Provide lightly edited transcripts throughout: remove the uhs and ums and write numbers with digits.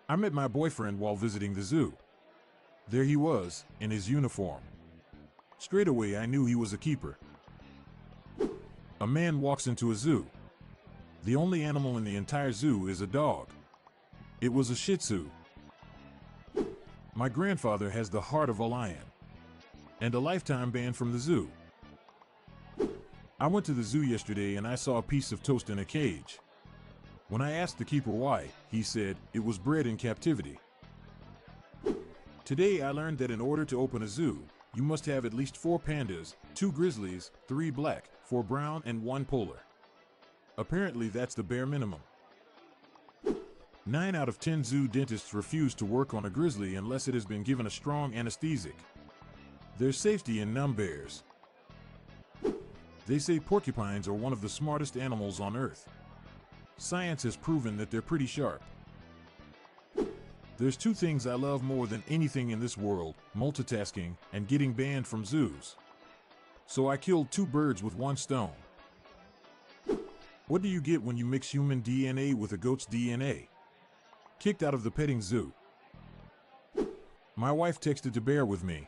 I met my boyfriend while visiting the zoo. There he was, in his uniform. Straight away I knew he was a keeper. A man walks into a zoo. The only animal in the entire zoo is a dog. It was a Shih Tzu. My grandfather has the heart of a lion and a lifetime ban from the zoo. I went to the zoo yesterday and I saw a piece of toast in a cage. When I asked the keeper why, he said it was bred in captivity. Today I learned that in order to open a zoo, you must have at least 4 pandas, 2 grizzlies, 3 black, 4 brown, and 1 polar. Apparently that's the bare minimum. 9 out of 10 zoo dentists refuse to work on a grizzly unless it has been given a strong anesthetic. There's safety in numb bears. They say porcupines are one of the smartest animals on Earth. Science has proven that they're pretty sharp. There's 2 things I love more than anything in this world: multitasking and getting banned from zoos. So I killed 2 birds with 1 stone. What do you get when you mix human DNA with a goat's DNA? Kicked out of the petting zoo. My wife texted to bear with me.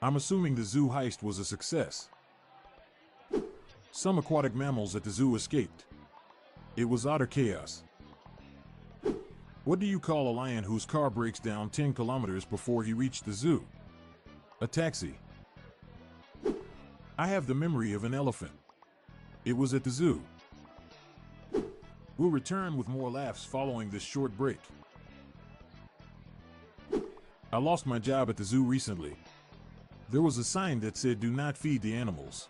I'm assuming the zoo heist was a success. Some aquatic mammals at the zoo escaped. It was utter chaos. What do you call a lion whose car breaks down 10 kilometers before he reached the zoo? A taxi. I have the memory of an elephant. It was at the zoo. We'll return with more laughs following this short break. I lost my job at the zoo recently. There was a sign that said do not feed the animals.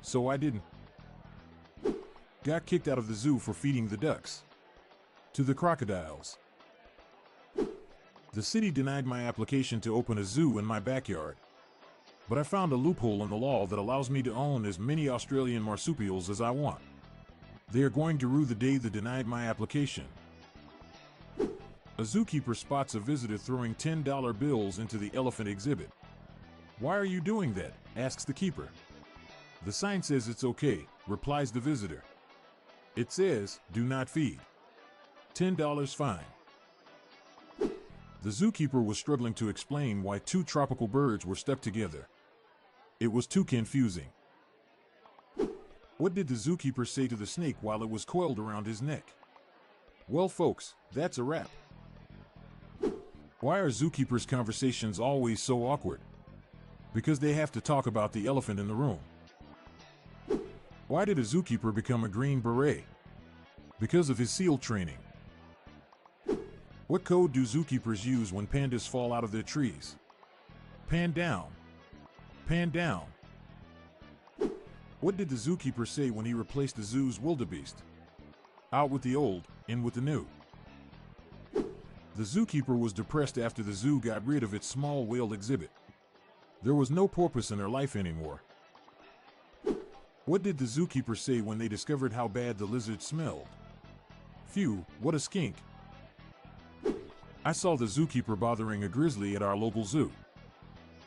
So I didn't. Got kicked out of the zoo for feeding the ducks to the crocodiles. The city denied my application to open a zoo in my backyard. But I found a loophole in the law that allows me to own as many Australian marsupials as I want. They are going to rue the day they denied my application. A zookeeper spots a visitor throwing $10 bills into the elephant exhibit. "Why are you doing that?" asks the keeper. "The sign says it's okay," replies the visitor. "It says, do not feed. $10 fine." The zookeeper was struggling to explain why 2 tropical birds were stuck together. It was too confusing. What did the zookeeper say to the snake while it was coiled around his neck? Well, folks, that's a wrap. Why are zookeepers' conversations always so awkward? Because they have to talk about the elephant in the room. Why did a zookeeper become a Green Beret? Because of his SEAL training. What code do zookeepers use when pandas fall out of their trees? Pan down. Pan down. What did the zookeeper say when he replaced the zoo's wildebeest? Out with the old, in with the new. The zookeeper was depressed after the zoo got rid of its small whale exhibit. There was no porpoise in her life anymore. What did the zookeeper say when they discovered how bad the lizard smelled? Phew, what a skink. I saw the zookeeper bothering a grizzly at our local zoo.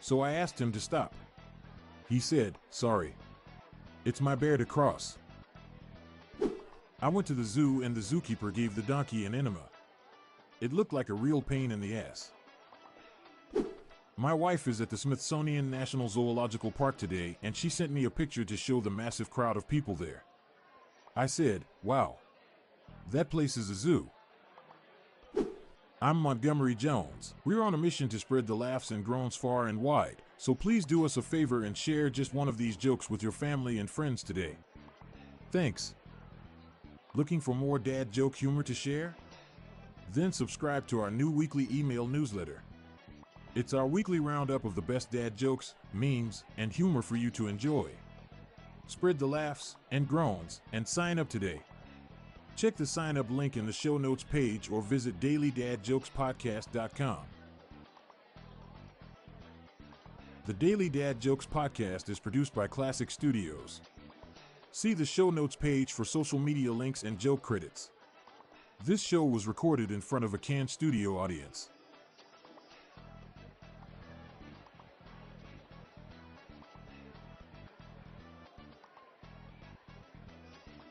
So I asked him to stop. He said, "Sorry. It's my bear to cross." I went to the zoo and the zookeeper gave the donkey an enema. It looked like a real pain in the ass. My wife is at the Smithsonian National Zoological Park today and she sent me a picture to show the massive crowd of people there. I said, "Wow. That place is a zoo." I'm Montgomery Jones. We're on a mission to spread the laughs and groans far and wide, so please do us a favor and share just one of these jokes with your family and friends today. Thanks. Looking for more dad joke humor to share? Then subscribe to our new weekly email newsletter. It's our weekly roundup of the best dad jokes, memes, and humor for you to enjoy. Spread the laughs and groans and sign up today. Check the sign up link in the show notes page or visit dailydadjokespodcast.com. The Daily Dad Jokes Podcast is produced by Classic Studios. See the show notes page for social media links and joke credits. This show was recorded in front of a canned studio audience.